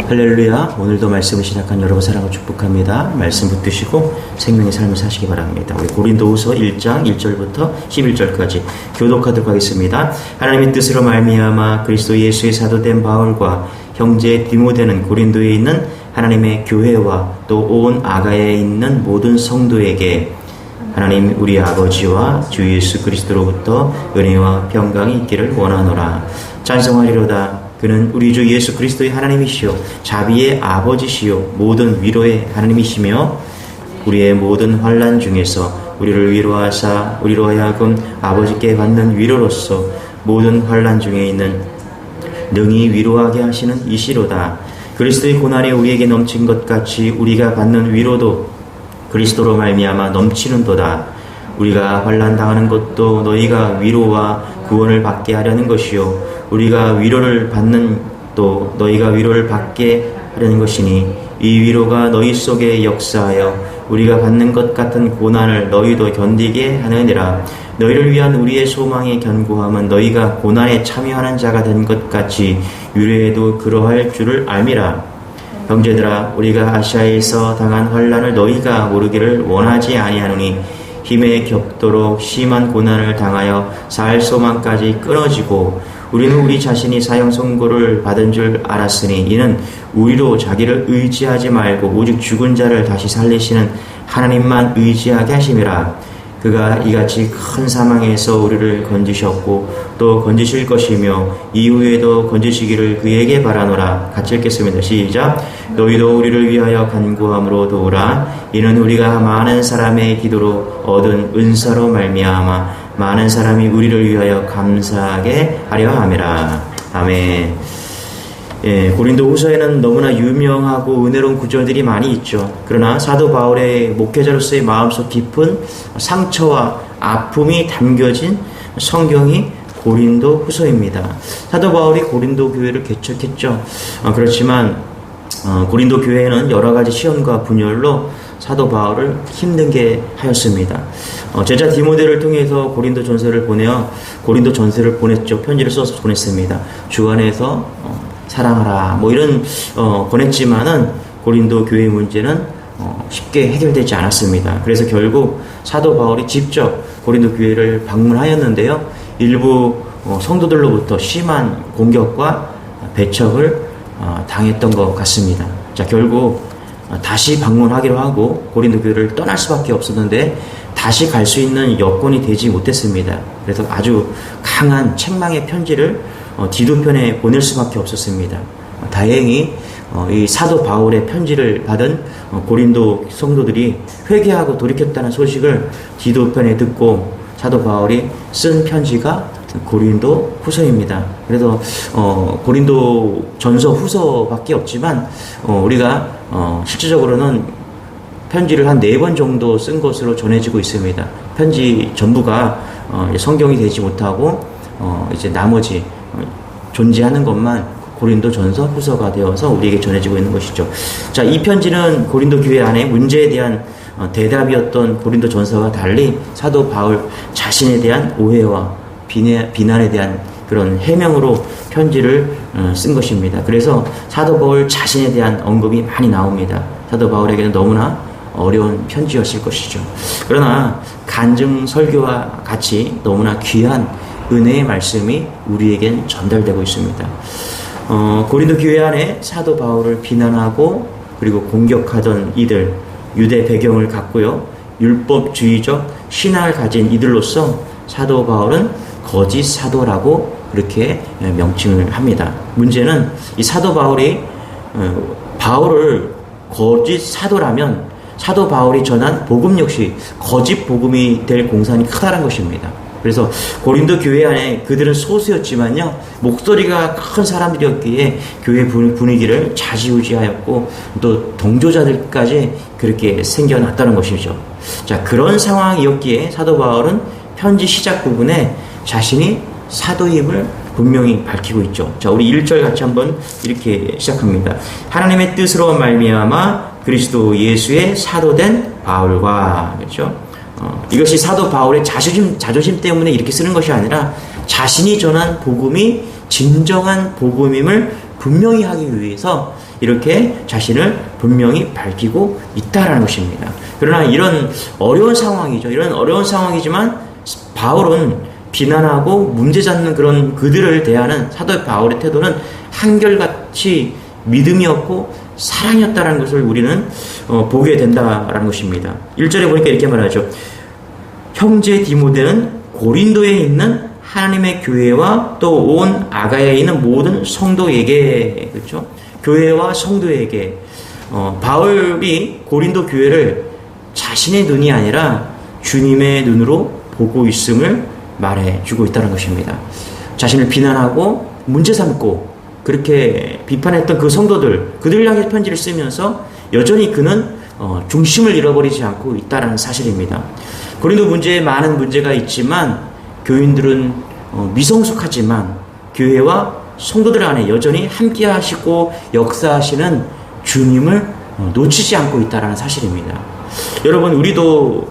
할렐루야. 오늘도 말씀을 시작한 여러분 사랑을 축복합니다. 말씀 붙드시고 생명의 삶을 사시기 바랍니다. 우리 고린도후서 1장 1절부터 11절까지 교독하도록 하겠습니다. 하나님의 뜻으로 말미암아 그리스도 예수의 사도된 바울과 형제 디모데는 고린도에 있는 하나님의 교회와 또 온 아가야에 있는 모든 성도에게 하나님 우리 아버지와 주 예수 그리스도로부터 은혜와 평강이 있기를 원하노라. 찬송하리로다. 그는 우리 주 예수 그리스도의 하나님이시요 자비의 아버지시요 모든 위로의 하나님이시며 우리의 모든 환난 중에서 우리를 위로하사 우리로 하여금 아버지께 받는 위로로서 모든 환난 중에 있는 능히 위로하게 하시는 이시로다. 그리스도의 고난이 우리에게 넘친 것 같이 우리가 받는 위로도 그리스도로 말미암아 넘치는도다. 우리가 환난 당하는 것도 너희가 위로와 구원을 받게 하려는 것이요 우리가 위로를 받는 또 너희가 위로를 받게 하려는 것이니 이 위로가 너희 속에 역사하여 우리가 받는 것 같은 고난을 너희도 견디게 하느니라. 너희를 위한 우리의 소망의 견고함은 너희가 고난에 참여하는 자가 된 것 같이 유래에도 그러할 줄을 알미라. 형제들아, 우리가 아시아에서 당한 환난을 너희가 모르기를 원하지 아니하노니 힘에 겹도록 심한 고난을 당하여 살 소망까지 끊어지고 우리는 우리 자신이 사형 선고를 받은 줄 알았으니 이는 우리로 자기를 의지하지 말고 오직 죽은 자를 다시 살리시는 하나님만 의지하게 하심이라. 그가 이같이 큰 사망에서 우리를 건지셨고 또 건지실 것이며 이후에도 건지시기를 그에게 바라노라. 같이 읽겠습니다. 시작. 너희도 우리를 위하여 간구함으로 도우라. 이는 우리가 많은 사람의 기도로 얻은 은사로 말미암아 많은 사람이 우리를 위하여 감사하게 하려 함이라. 아멘. 고린도후서에는 너무나 유명하고 은혜로운 구절들이 많이 있죠. 그러나 사도 바울의 목회자로서의 마음속 깊은 상처와 아픔이 담겨진 성경이 고린도후서입니다. 사도 바울이 고린도 교회를 개척했죠. 그렇지만 고린도 교회에는 여러 가지 시험과 분열로 사도 바울을 힘들게 하였습니다. 제자 디모데를 통해서 고린도 전서를 고린도 전서를 보냈죠. 편지를 써서 보냈습니다. 주 안에서 사랑하라 이런 보냈지만은 고린도 교회 문제는 쉽게 해결되지 않았습니다. 그래서 결국 사도 바울이 직접 고린도 교회를 방문하였는데요. 일부 성도들로부터 심한 공격과 배척을 당했던 것 같습니다. 자, 결국 다시 방문하기로 하고 고린도 교회를 떠날 수밖에 없었는데 다시 갈 수 있는 여건이 되지 못했습니다. 그래서 아주 강한 책망의 편지를 디도편에 보낼 수밖에 없었습니다. 다행히 이 사도 바울의 편지를 받은 고린도 성도들이 회개하고 돌이켰다는 소식을 디도편에 듣고 사도 바울이 쓴 편지가 고린도 후서입니다. 그래서 고린도 전서 후서밖에 없지만 우리가 실질적으로는 편지를 한 4번 정도 쓴 것으로 전해지고 있습니다. 편지 전부가 성경이 되지 못하고 이제 나머지 존재하는 것만 고린도 전서 후서가 되어서 우리에게 전해지고 있는 것이죠. 자, 이 편지는 고린도 교회 안에 문제에 대한 대답이었던 고린도 전서와 달리 사도 바울 자신에 대한 오해와 비난에 대한 그런 해명으로 편지를 쓴 것입니다. 그래서 사도 바울 자신에 대한 언급이 많이 나옵니다. 사도 바울에게는 너무나 어려운 편지였을 것이죠. 그러나 간증 설교와 같이 너무나 귀한 은혜의 말씀이 우리에겐 전달되고 있습니다. 고린도 교회 안에 사도 바울을 비난하고 그리고 공격하던 이들, 유대 배경을 갖고요, 율법주의적 신앙을 가진 이들로서 사도 바울은 거짓 사도라고 그렇게 명칭을 합니다. 문제는 이 사도 바울이 바울을 거짓 사도라면 사도 바울이 전한 복음 역시 거짓 복음이 될 공산이 크다는 것입니다. 그래서 고린도 교회 안에 그들은 소수였지만요, 목소리가 큰 사람들이었기에 교회 분위기를 좌지우지하였고 또 동조자들까지 그렇게 생겨났다는 것이죠. 자, 그런 상황이었기에 사도 바울은 편지 시작 부분에 자신이 사도임을 분명히 밝히고 있죠. 자, 우리 1절 같이 한번 이렇게 시작합니다. 하나님의 뜻으로 말미암아 그리스도 예수의 사도된 바울과, 그렇죠? 이것이 사도 바울의 자존심 때문에 이렇게 쓰는 것이 아니라 자신이 전한 복음이 진정한 복음임을 분명히 하기 위해서 이렇게 자신을 분명히 밝히고 있다라는 것입니다. 그러나 이런 어려운 상황이죠. 이런 어려운 상황이지만 바울은 비난하고 문제 잡는 그런 그들을 대하는 사도 바울의 태도는 한결같이 믿음이었고 사랑이었다는 것을 우리는 보게 된다라는 것입니다. 1절에 보니까 이렇게 말하죠. 형제 디모데는 고린도에 있는 하나님의 교회와 또 온 아가야에 있는 모든 성도에게, 그렇죠? 교회와 성도에게, 바울이 고린도 교회를 자신의 눈이 아니라 주님의 눈으로 보고 있음을 말해주고 있다는 것입니다. 자신을 비난하고 문제 삼고 그렇게 비판했던 그 성도들, 그들을 향해 편지를 쓰면서 여전히 그는 중심을 잃어버리지 않고 있다는 사실입니다. 고린도 문제에 많은 문제가 있지만 교인들은 미성숙하지만 교회와 성도들 안에 여전히 함께 하시고 역사하시는 주님을 놓치지 않고 있다는 사실입니다. 여러분, 우리도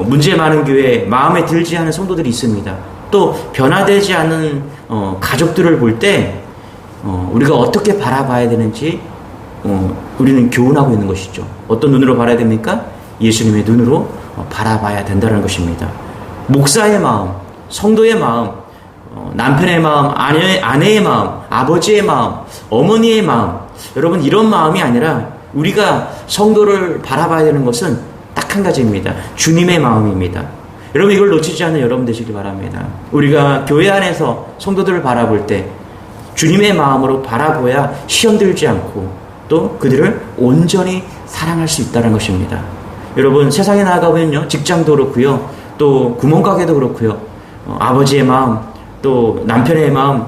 문제 많은 교회, 마음에 들지 않은 성도들이 있습니다. 또 변화되지 않은 가족들을 볼 때 우리가 어떻게 바라봐야 되는지 우리는 교훈하고 있는 것이죠. 어떤 눈으로 바라야 됩니까? 예수님의 눈으로 바라봐야 된다는 것입니다. 목사의 마음, 성도의 마음, 남편의 마음, 아내의 마음, 아버지의 마음, 어머니의 마음, 여러분, 이런 마음이 아니라 우리가 성도를 바라봐야 되는 것은 딱 한 가지입니다. 주님의 마음입니다. 여러분, 이걸 놓치지 않는 여러분 되시길 바랍니다. 우리가 교회 안에서 성도들을 바라볼 때 주님의 마음으로 바라보야 시험 들지 않고 또 그들을 온전히 사랑할 수 있다는 것입니다. 여러분, 세상에 나가보면요, 직장도 그렇고요, 또 구멍가게도 그렇고요, 아버지의 마음, 또 남편의 마음,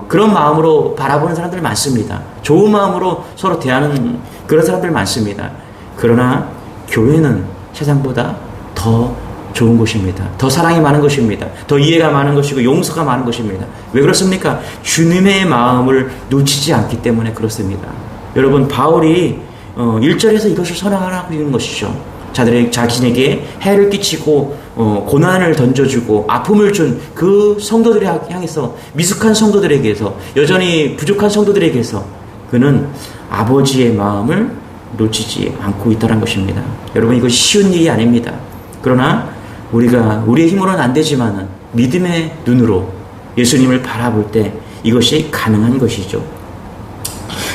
그런 마음으로 바라보는 사람들 많습니다. 좋은 마음으로 서로 대하는 그런 사람들 많습니다. 그러나 교회는 세상보다 더 좋은 곳입니다. 더 사랑이 많은 것입니다. 더 이해가 많은 것이고 용서가 많은 것입니다. 왜 그렇습니까? 주님의 마음을 놓치지 않기 때문에 그렇습니다. 여러분, 바울이 1절에서 이것을 선언하고 있는 것이죠. 자신에게 해를 끼치고 고난을 던져주고 아픔을 준 그 성도들을 향해서, 미숙한 성도들에게서, 여전히 부족한 성도들에게서 그는 아버지의 마음을 놓치지 않고 있다는 것입니다. 여러분, 이것이 쉬운 일이 아닙니다. 그러나 우리가 우리의 힘으로는 안 되지만은 믿음의 눈으로 예수님을 바라볼 때 이것이 가능한 것이죠.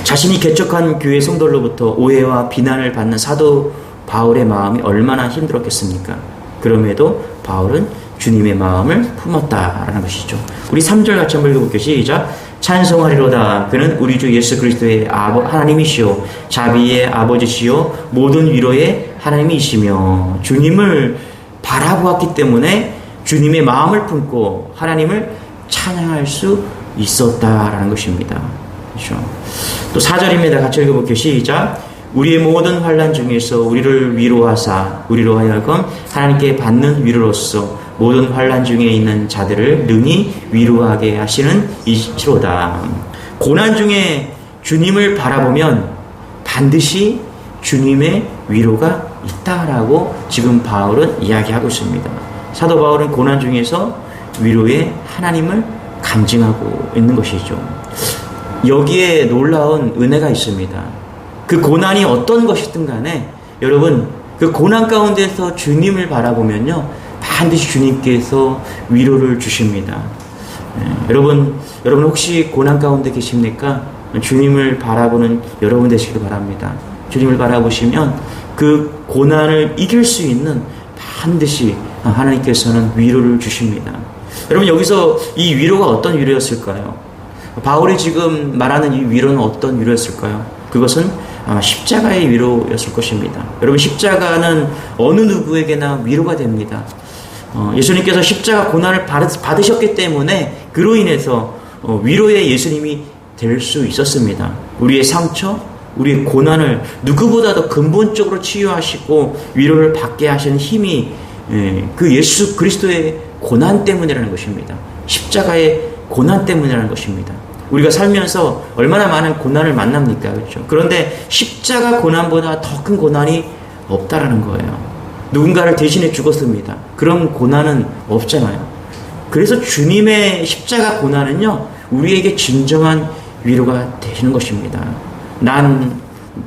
자신이 개척한 교회 성도로부터 오해와 비난을 받는 사도 바울의 마음이 얼마나 힘들었겠습니까? 그럼에도 바울은 주님의 마음을 품었다라는 것이죠. 우리 3절 같이 한번 읽어볼게요. 시작. 찬송하리로다. 그는 우리 주 예수 그리스도의 하나님이시요 자비의 아버지시요 모든 위로의 하나님이시며, 주님을 바라보았기 때문에 주님의 마음을 품고 하나님을 찬양할 수 있었다라는 것입니다. 그렇죠? 또 4절입니다. 같이 읽어볼게요. 시작. 우리의 모든 환난 중에서 우리를 위로하사 우리로 하여금 하나님께 받는 위로로서 모든 환난 중에 있는 자들을 능히 위로하게 하시는 이시로다. 고난 중에 주님을 바라보면 반드시 주님의 위로가 있다라고 지금 바울은 이야기하고 있습니다. 사도 바울은 고난 중에서 위로의 하나님을 간증하고 있는 것이죠. 여기에 놀라운 은혜가 있습니다. 그 고난이 어떤 것이든 간에 여러분, 그 고난 가운데서 주님을 바라보면요, 반드시 주님께서 위로를 주십니다. 여러분 혹시 고난 가운데 계십니까? 주님을 바라보는 여러분 되시길 바랍니다. 주님을 바라보시면 그 고난을 이길 수 있는 반드시 하나님께서는 위로를 주십니다. 여러분, 여기서 이 위로가 어떤 위로였을까요? 바울이 지금 말하는 이 위로는 어떤 위로였을까요? 그것은 아마 십자가의 위로였을 것입니다. 여러분, 십자가는 어느 누구에게나 위로가 됩니다. 예수님께서 십자가 고난을 받으셨기 때문에 그로 인해서 위로의 예수님이 될 수 있었습니다. 우리의 상처, 우리의 고난을 누구보다도 근본적으로 치유하시고 위로를 받게 하시는 힘이 그 예수 그리스도의 고난 때문이라는 것입니다. 십자가의 고난 때문이라는 것입니다. 우리가 살면서 얼마나 많은 고난을 만납니까? 그렇죠? 그런데 십자가 고난보다 더 큰 고난이 없다라는 거예요. 누군가를 대신해 죽었습니다. 그런 고난은 없잖아요. 그래서 주님의 십자가 고난은요, 우리에게 진정한 위로가 되시는 것입니다. 난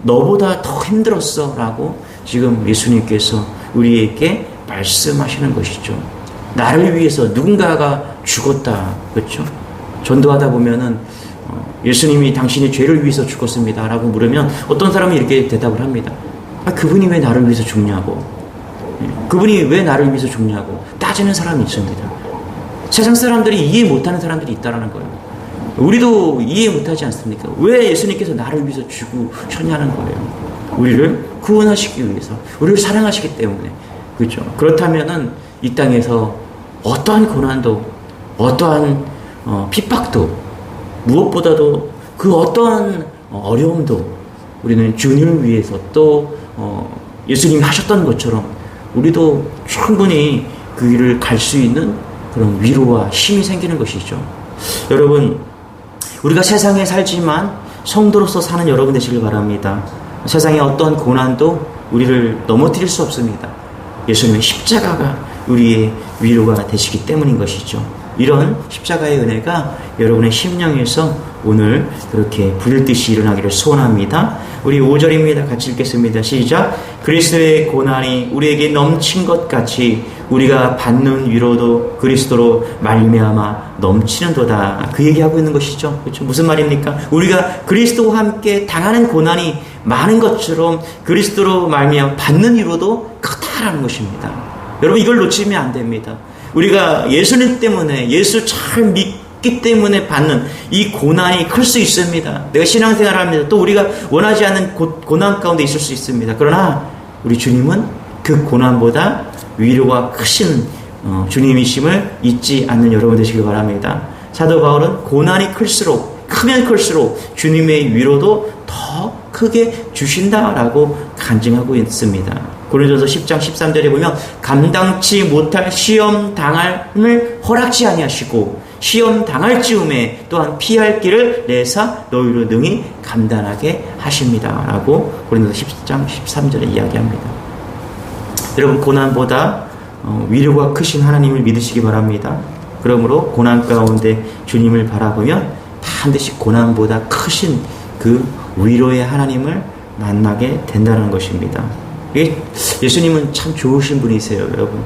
너보다 더 힘들었어 라고 지금 예수님께서 우리에게 말씀하시는 것이죠. 나를 위해서 누군가가 죽었다. 그렇죠? 전도하다 보면은 예수님이 당신의 죄를 위해서 죽었습니다 라고 물으면 어떤 사람이 이렇게 대답을 합니다. 그분이 왜 나를 위해서 죽냐고, 그분이 왜 나를 위해서 죽냐고 따지는 사람이 있습니다. 세상 사람들이 이해 못하는 사람들이 있다는 거예요. 우리도 이해 못하지 않습니까? 왜 예수님께서 나를 위해서 죽으셨냐는 거예요. 우리를 구원하시기 위해서, 우리를 사랑하시기 때문에. 그렇죠? 그렇다면은 이 땅에서 어떠한 고난도, 어떠한 핍박도, 무엇보다도 그 어떠한 어려움도 우리는 주님을 위해서 또 예수님이 하셨던 것처럼 우리도 충분히 그 길을 갈 수 있는 그런 위로와 힘이 생기는 것이죠. 여러분, 우리가 세상에 살지만 성도로서 사는 여러분 되시길 바랍니다. 세상의 어떤 고난도 우리를 넘어뜨릴 수 없습니다. 예수님의 십자가가 우리의 위로가 되시기 때문인 것이죠. 이런 십자가의 은혜가 여러분의 심령에서 오늘 그렇게 부들듯이 일어나기를 소원합니다. 우리 5절입니다. 같이 읽겠습니다. 시작. 그리스도의 고난이 우리에게 넘친 것 같이 우리가 받는 위로도 그리스도로 말미암아 넘치는도다. 그 얘기하고 있는 것이죠. 그렇죠? 무슨 말입니까? 우리가 그리스도와 함께 당하는 고난이 많은 것처럼 그리스도로 말미암아 받는 위로도 크다라는 것입니다. 여러분, 이걸 놓치면 안 됩니다. 우리가 예수님 때문에, 예수 잘 믿기 때문에 받는 이 고난이 클 수 있습니다. 내가 신앙생활을 합니다. 또 우리가 원하지 않는 고난 가운데 있을 수 있습니다. 그러나 우리 주님은 그 고난보다 위로가 크신 주님이심을 잊지 않는 여러분 되시길 바랍니다. 사도 바울은 고난이 크면 클수록 주님의 위로도 더 크게 주신다라고 간증하고 있습니다. 고린도서 10장 13절에 보면 감당치 못할 시험 당함을 허락지 아니하시고 시험 당할 즈음에 또한 피할 길을 내사 너희로 능히 감당하게 하십니다 라고 고린도서 10장 13절에 이야기합니다. 여러분, 고난보다 위로가 크신 하나님을 믿으시기 바랍니다. 그러므로 고난 가운데 주님을 바라보면 반드시 고난보다 크신 그 위로의 하나님을 만나게 된다는 것입니다. 예수님은 참 좋으신 분이세요, 여러분.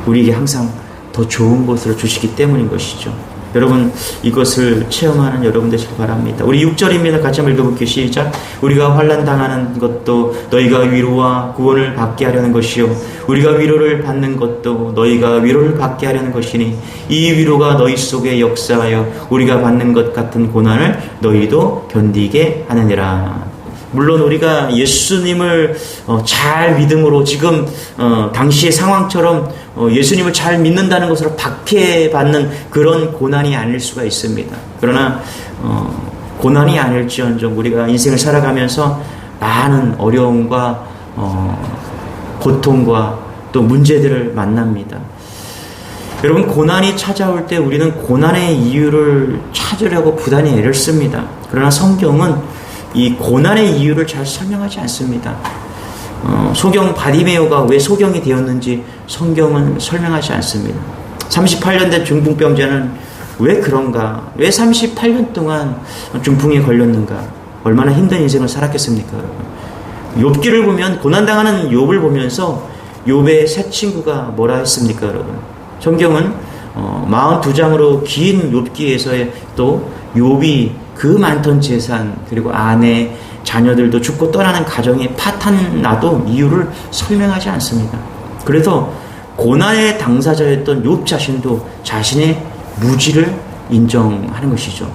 우리에게 항상 더 좋은 것으로 주시기 때문인 것이죠. 여러분, 이것을 체험하는 여러분 되시길 바랍니다. 우리 6절입니다. 같이 한번 읽어볼게요. 시작. 우리가 환난 당하는 것도 너희가 위로와 구원을 받게 하려는 것이요 우리가 위로를 받는 것도 너희가 위로를 받게 하려는 것이니 이 위로가 너희 속에 역사하여 우리가 받는 것 같은 고난을 너희도 견디게 하느니라. 물론 우리가 예수님을 잘 믿음으로 지금 당시의 상황처럼 예수님을 잘 믿는다는 것으로 박해받는 그런 고난이 아닐 수가 있습니다. 그러나 고난이 아닐지언정 우리가 인생을 살아가면서 많은 어려움과 고통과 또 문제들을 만납니다. 여러분, 고난이 찾아올 때 우리는 고난의 이유를 찾으려고 부단히 애를 씁니다. 그러나 성경은 이 고난의 이유를 잘 설명하지 않습니다. 소경 바디메오가 왜 소경이 되었는지 성경은 설명하지 않습니다. 38년 된 중풍병자는 왜 그런가? 왜 38년 동안 중풍에 걸렸는가? 얼마나 힘든 인생을 살았겠습니까? 욥기를 보면, 고난당하는 욥을 보면서 욥의 세 친구가 뭐라 했습니까, 여러분? 성경은 42장으로 긴 욥기에서의 또 욥이 그 많던 재산 그리고 아내, 자녀들도 죽고 떠나는 가정에 파탄 나도 이유를 설명하지 않습니다. 그래서 고난의 당사자였던 욥 자신도 자신의 무지를 인정하는 것이죠.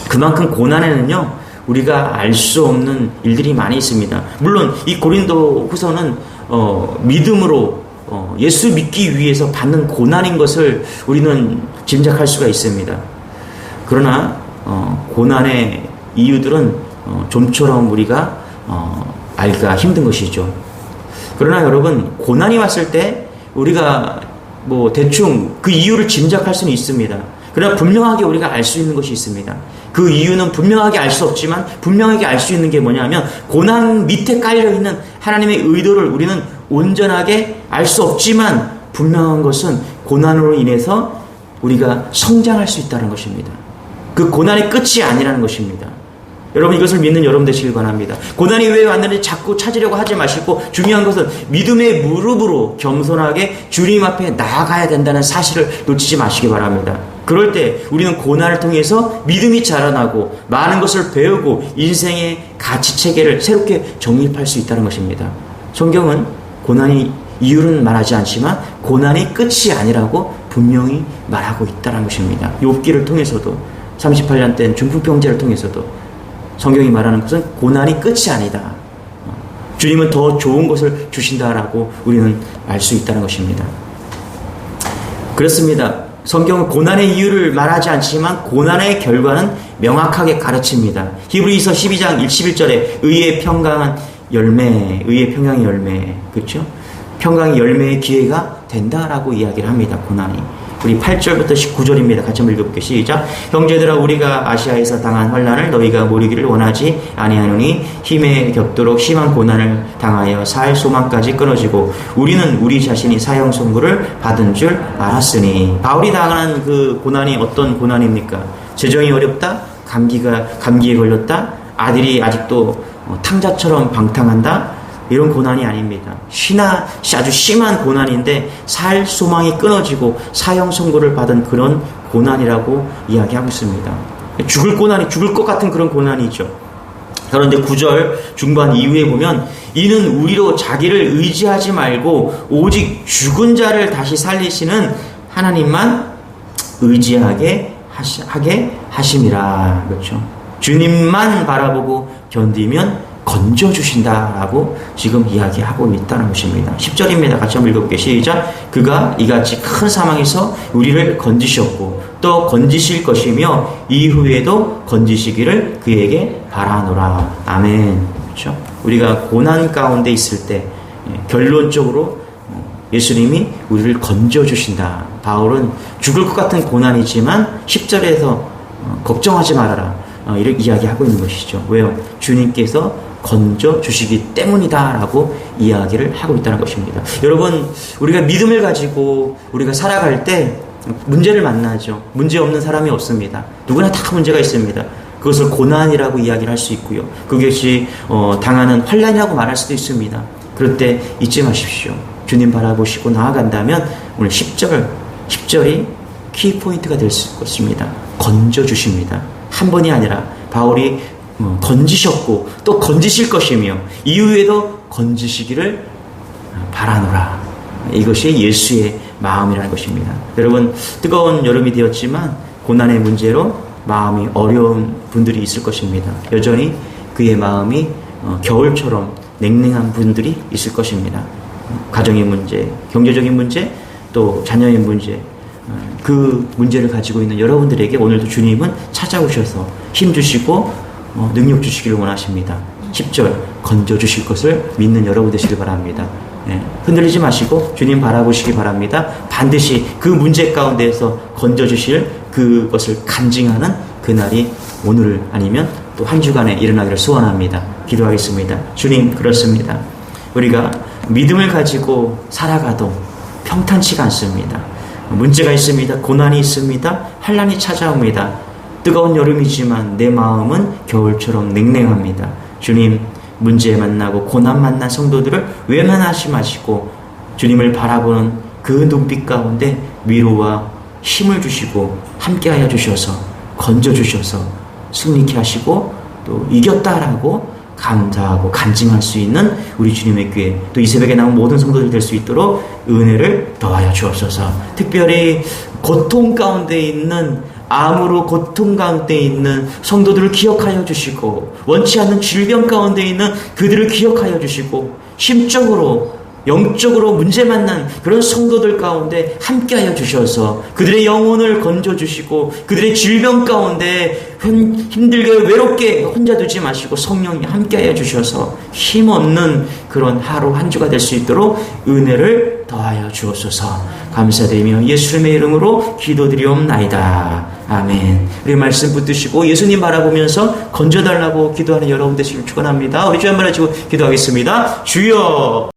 그만큼 고난에는요, 우리가 알 수 없는 일들이 많이 있습니다. 물론 이 고린도 후서는 믿음으로 예수 믿기 위해서 받는 고난인 것을 우리는 짐작할 수가 있습니다. 그러나 고난의 이유들은 좀처럼 우리가 알기가 힘든 것이죠. 그러나 여러분, 고난이 왔을 때 우리가 뭐 대충 그 이유를 짐작할 수는 있습니다. 그러나 분명하게 우리가 알 수 있는 것이 있습니다. 그 이유는 분명하게 알 수 없지만 분명하게 알 수 있는 게 뭐냐면 고난 밑에 깔려있는 하나님의 의도를 우리는 온전하게 알 수 없지만 분명한 것은 고난으로 인해서 우리가 성장할 수 있다는 것입니다. 그 고난이 끝이 아니라는 것입니다. 여러분 이것을 믿는 여러분 되시길 바랍니다. 고난이 왜 왔는지 자꾸 찾으려고 하지 마시고 중요한 것은 믿음의 무릎으로 겸손하게 주님 앞에 나아가야 된다는 사실을 놓치지 마시기 바랍니다. 그럴 때 우리는 고난을 통해서 믿음이 자라나고 많은 것을 배우고 인생의 가치체계를 새롭게 정립할 수 있다는 것입니다. 성경은 고난이 이유는 말하지 않지만 고난이 끝이 아니라고 분명히 말하고 있다는 것입니다. 욥기를 통해서도 38년 된 중풍병자를 통해서도 성경이 말하는 것은 고난이 끝이 아니다. 주님은 더 좋은 것을 주신다라고 우리는 알 수 있다는 것입니다. 그렇습니다. 성경은 고난의 이유를 말하지 않지만 고난의 결과는 명확하게 가르칩니다. 히브리서 12장 11절에 의의 평강한 열매, 의의 평강의 열매, 그렇죠? 평강의 열매의 기회가 된다라고 이야기를 합니다. 고난이. 우리 8절부터 19절입니다. 같이 한번 읽어볼게요. 시작. 형제들아 우리가 아시아에서 당한 환난을 너희가 모르기를 원하지 아니하노니 힘에 겹도록 심한 고난을 당하여 살 소망까지 끊어지고 우리는 우리 자신이 사형 선고를 받은 줄 알았으니. 바울이 당하는 그 고난이 어떤 고난입니까? 재정이 어렵다, 감기에 걸렸다, 아들이 아직도 탕자처럼 방탕한다, 이런 고난이 아닙니다. 아주 심한 고난인데 살 소망이 끊어지고 사형 선고를 받은 그런 고난이라고 이야기하고 있습니다. 죽을 고난이 죽을 것 같은 그런 고난이죠. 그런데 9절 중반 이후에 보면 이는 우리로 자기를 의지하지 말고 오직 죽은 자를 다시 살리시는 하나님만 의지하게 하심이라. 그렇죠. 주님만 바라보고 견디면 건져주신다라고 지금 이야기하고 있다는 것입니다. 10절입니다. 같이 한번 읽어볼게요. 시작. 그가 이같이 큰 사망에서 우리를 건지셨고 또 건지실 것이며 이후에도 건지시기를 그에게 바라노라. 아멘. 그렇죠? 우리가 고난 가운데 있을 때 결론적으로 예수님이 우리를 건져주신다. 바울은 죽을 것 같은 고난이지만 10절에서 걱정하지 말아라. 이렇게 이야기하고 있는 것이죠. 왜요? 주님께서 건져주시기 때문이다라고 이야기를 하고 있다는 것입니다. 여러분, 우리가 믿음을 가지고 우리가 살아갈 때 문제를 만나죠. 문제 없는 사람이 없습니다. 누구나 다 문제가 있습니다. 그것을 고난이라고 이야기를 할 수 있고요. 그것이 당하는 환난이라고 말할 수도 있습니다. 그럴 때 잊지 마십시오. 주님 바라보시고 나아간다면 오늘 10절이 키포인트가 될 것입니다. 건져주십니다. 한 번이 아니라 바울이 건지셨고 또 건지실 것이며 이후에도 건지시기를 바라노라. 이것이 예수의 마음이라는 것입니다. 여러분, 뜨거운 여름이 되었지만 고난의 문제로 마음이 어려운 분들이 있을 것입니다. 여전히 그의 마음이 겨울처럼 냉랭한 분들이 있을 것입니다. 가정의 문제, 경제적인 문제, 또 자녀의 문제, 그 문제를 가지고 있는 여러분들에게 오늘도 주님은 찾아오셔서 힘주시고 능력 주시기를 원하십니다. 10절 건져주실 것을 믿는 여러분 되시길 바랍니다. 흔들리지 마시고 주님 바라보시기 바랍니다. 반드시 그 문제 가운데에서 건져주실 그것을 간증하는 그날이 오늘 아니면 또 한 주간에 일어나기를 소원합니다. 기도하겠습니다. 주님, 그렇습니다. 우리가 믿음을 가지고 살아가도 평탄치가 않습니다. 문제가 있습니다. 고난이 있습니다. 환난이 찾아옵니다. 뜨거운 여름이지만 내 마음은 겨울처럼 냉랭합니다. 주님, 문제 만나고 고난 만난 성도들을 외면하지 마시고 주님을 바라보는 그 눈빛 가운데 위로와 힘을 주시고 함께하여 주셔서 건져주셔서 승리케 하시고 또 이겼다라고 감사하고 간증할 수 있는 우리 주님의 교회, 또 이 새벽에 나온 모든 성도들이 될 수 있도록 은혜를 더하여 주옵소서. 특별히 고통 가운데 있는, 암으로 고통 가운데 있는 성도들을 기억하여 주시고, 원치 않는 질병 가운데 있는 그들을 기억하여 주시고, 심적으로 영적으로 문제 만난 그런 성도들 가운데 함께하여 주셔서 그들의 영혼을 건져주시고, 그들의 질병 가운데 힘들게 외롭게 혼자 두지 마시고 성령이 함께하여 주셔서 힘없는 그런 하루 한 주가 될 수 있도록 은혜를 더하여 주옵소서. 감사드리며 예수님의 이름으로 기도드리옵나이다. 아멘. 우리 말씀 붙드시고 예수님 바라보면서 건져달라고 기도하는 여러분 되시길 축원합니다. 우리 주 한번 해주고 기도하겠습니다. 주여.